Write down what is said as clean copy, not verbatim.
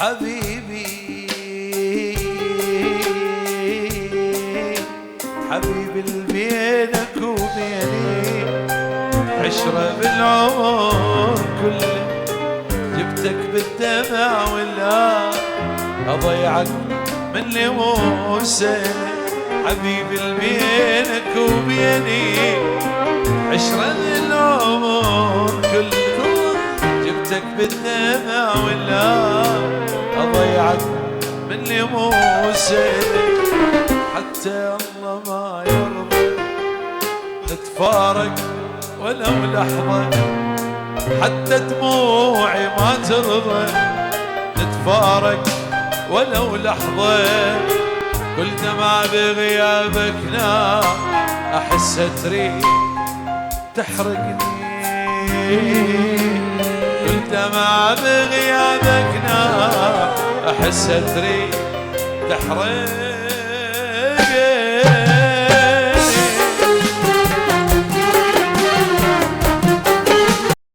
حبيبي حبيبي اللي بينك وبيني عشرة بالعمر كله، جبتك بالدمع ولا أضيعك من اللي مو سهل. حبيبي اللي بينك وبيني عشرة بالعمر كله، جبتك بالدمع ولا أضيعك من اللي مو سهل. حتى الله ما يرضى نتفارق ولو لحظة، حتى دموعي ما ترضى نتفارق ولو لحظة. كل دمعة بغيابك نار أحسها تريد تحرقني، كل دمعة بغيابك نار أحسها تريد تحرقني.